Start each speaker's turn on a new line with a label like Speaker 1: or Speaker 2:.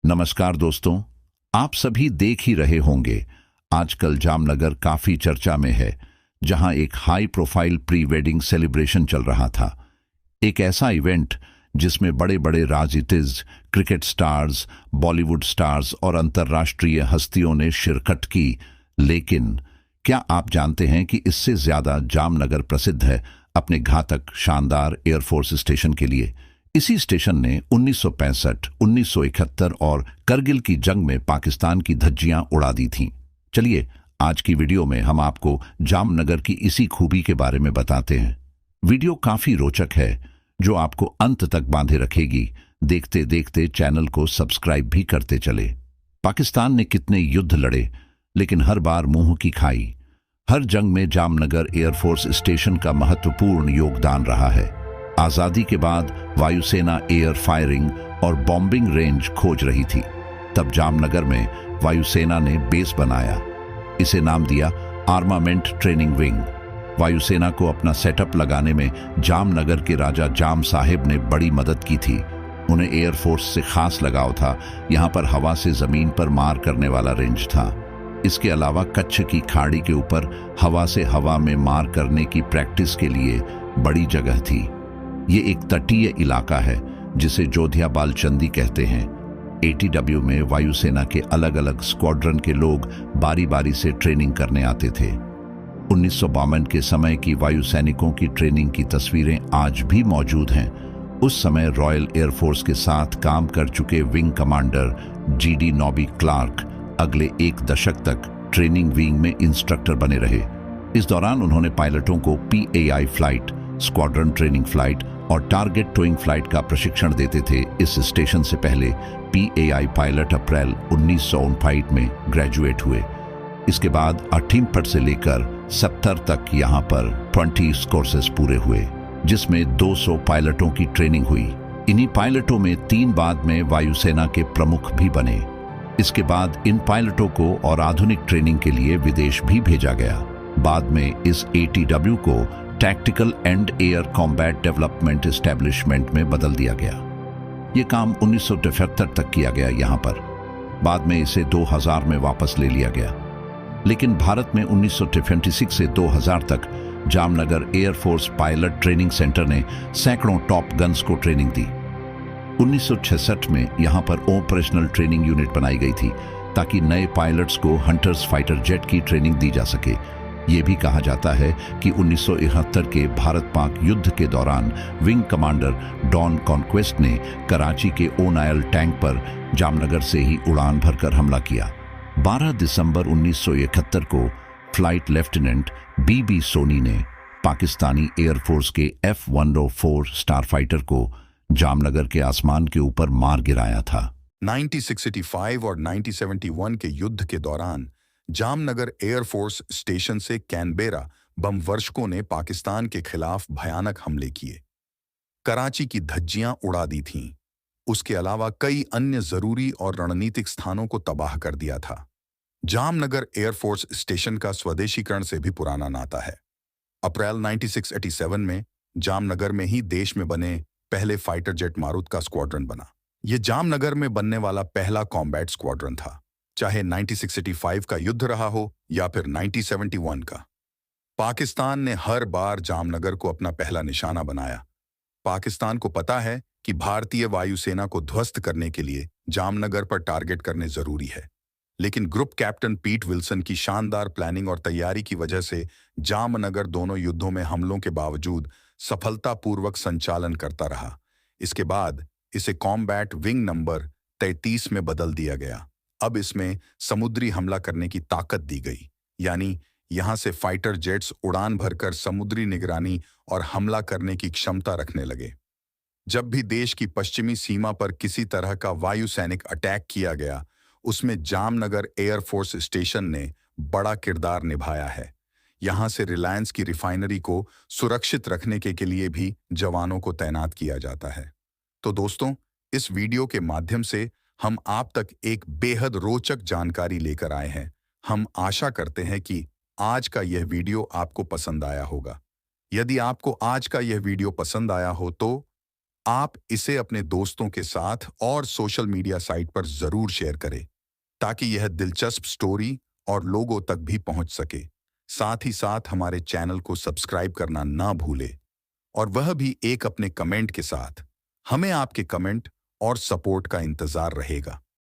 Speaker 1: नमस्कार दोस्तों। आप सभी देख ही रहे होंगे, आजकल जामनगर काफी चर्चा में है, जहां एक high profile pre wedding celebration चल रहा था। एक ऐसा इवेंट जिसमें बड़े बड़े राजनीतिज्ञ, क्रिकेट स्टार्स, बॉलीवुड स्टार्स और अंतर्राष्ट्रीय हस्तियों ने शिरकत की। लेकिन क्या आप जानते हैं कि इससे ज्यादा जामनगर प्रसिद्ध है अपने घातक शानदार एयरफोर्स स्टेशन के लिए। इसी स्टेशन ने 1965, 1971 और करगिल की जंग में पाकिस्तान की धज्जियां उड़ा दी थीं। चलिए, आज की वीडियो में हम आपको जामनगर की इसी खूबी के बारे में बताते हैं। वीडियो काफी रोचक है, जो आपको अंत तक बांधे रखेगी। देखते देखते चैनल को सब्सक्राइब भी करते चले। पाकिस्तान ने कितने युद्ध लड़े, लेकिन हर बार मुंह की खाई। हर जंग में जामनगर एयरफोर्स स्टेशन का महत्वपूर्ण योगदान रहा है। आजादी के बाद वायुसेना एयर फायरिंग और बॉम्बिंग रेंज खोज रही थी। तब जामनगर में वायुसेना ने बेस बनाया। इसे नाम दिया आर्मामेंट ट्रेनिंग विंग। वायुसेना को अपना सेटअप लगाने में जामनगर के राजा जाम साहिब ने बड़ी मदद की थी। उन्हें एयरफोर्स से खास लगाव था। यहाँ पर हवा से जमीन पर मार करने वाला रेंज था। इसके अलावा कच्छ की खाड़ी के ऊपर हवा से हवा में मार करने की प्रैक्टिस के लिए बड़ी जगह थी। ये एक तटीय इलाका है जिसे जोधिया बालचंदी कहते हैं। एटीडब्ल्यू में वायुसेना के अलग अलग स्क्वाड्रन के लोग बारी बारी से ट्रेनिंग करने आते थे। 1952 के समय की वायु सैनिकों की ट्रेनिंग की तस्वीरें आज भी मौजूद हैं। उस समय रॉयल एयरफोर्स के साथ काम कर चुके wing commander GD Nobby Clarke अगले एक दशक तक ट्रेनिंग विंग में इंस्ट्रक्टर बने रहे। इस दौरान उन्होंने पायलटों को PAI flight, squadron training flight और टारगेट टोइंग फ्लाइट का प्रशिक्षण देते थे। इस स्टेशन से पहले PAI पायलट अप्रैल 1959 में ग्रेजुएट हुए। इसके बाद 8वीं पट से लेकर 70 तक यहाँ पर 20 कोर्सेज पूरे हुए, जिसमें 200 पायलटों की ट्रेनिंग हुई। इन्हीं पायलटों में 3 बाद में वायुसेना के प्रमुख भी बने। इसके बाद इन पायलटों को और आधुनिक ट्रेनिंग के लिए विदेश भी भेजा गया। बाद में इस ATW को tactical and air combat development establishment में बदल दिया गया। ये काम 1973 तक किया गया यहाँ पर। बाद में इसे 2000 में वापस ले लिया गया। लेकिन भारत में 1976 से 2000 तक Jamnagar air force pilot training centre ने सैकड़ों टॉप गन्स को ट्रेनिंग दी। 1966 में यहाँ पर ऑपरेशनल ट्रेनिंग यूनिट बनाई गई थी, ताकि नए पायलट्स को हंटर्स फाइटर जेट की ट्रेनिंग दी जा सके। ये भी कहा जाता है कि 1971 के भारत पाक युद्ध के दौरान विंग कमांडर डॉन कॉन्क्वेस्ट ने कराची के ओनायल टैंक पर जामनगर से ही उड़ान भरकर हमला किया। 12 दिसंबर 1971 को फ्लाइट लेफ्टिनेंट BB सोनी ने पाकिस्तानी एयरफोर्स के F-104 स्टारफाइटर को जामनगर के आसमान के ऊपर मार गिराया था।
Speaker 2: 1965 और 1971 के युद्ध के दौरान जामनगर एयरफोर्स स्टेशन से कैनबेरा बम वर्षकों ने पाकिस्तान के खिलाफ भयानक हमले किए, कराची की धज्जियां उड़ा दी थीं। उसके अलावा कई अन्य जरूरी और रणनीतिक स्थानों को तबाह कर दिया था। जामनगर एयरफोर्स स्टेशन का स्वदेशीकरण से भी पुराना नाता है। अप्रैल 1987 में जामनगर में ही देश में बने पहले फाइटर जेट मारुत का स्क्वाड्रन बना। यह जामनगर में बनने वाला पहला कॉम्बैट स्क्वाड्रन था, चाहे 1965 का युद्ध रहा हो या फिर 1971 का। पाकिस्तान ने हर बार जामनगर को अपना पहला निशाना बनाया। पाकिस्तान को पता है कि भारतीय वायुसेना को ध्वस्त करने के लिए जामनगर पर टारगेट करने जरूरी है। लेकिन ग्रुप कैप्टन पीट विल्सन की शानदार प्लानिंग और तैयारी की वजह से जामनगर दोनों युद्धों में हमलों के बावजूद सफलतापूर्वक संचालन करता रहा। इसके बाद इसे कॉम्बैट विंग नंबर 33 में बदल दिया गया। अब इसमें समुद्री हमला करने की ताकत दी गई, यानी यहां से फाइटर जेट्स उड़ान भरकर समुद्री निगरानी और हमला करने की क्षमता रखने लगे। जब भी देश की पश्चिमी सीमा पर किसी तरह का वायुसैनिक अटैक किया गया, उसमें जामनगर एयरफोर्स स्टेशन ने बड़ा किरदार निभाया है। यहां से रिलायंस की रिफाइनरी को सुरक्षित रखने के लिए भी जवानों को तैनात किया जाता है। तो दोस्तों, इस वीडियो के माध्यम से हम आप तक एक बेहद रोचक जानकारी लेकर आए हैं। हम आशा करते हैं कि आज का यह वीडियो आपको पसंद आया होगा। यदि आपको आज का यह वीडियो पसंद आया हो तो आप इसे अपने दोस्तों के साथ और सोशल मीडिया साइट पर जरूर शेयर करें ताकि यह दिलचस्प स्टोरी और लोगों तक भी पहुंच सके। साथ ही साथ हमारे चैनल को सब्सक्राइब करना ना भूले और वह भी एक अपने कमेंट के साथ। हमें आपके कमेंट और सपोर्ट का इंतजार रहेगा।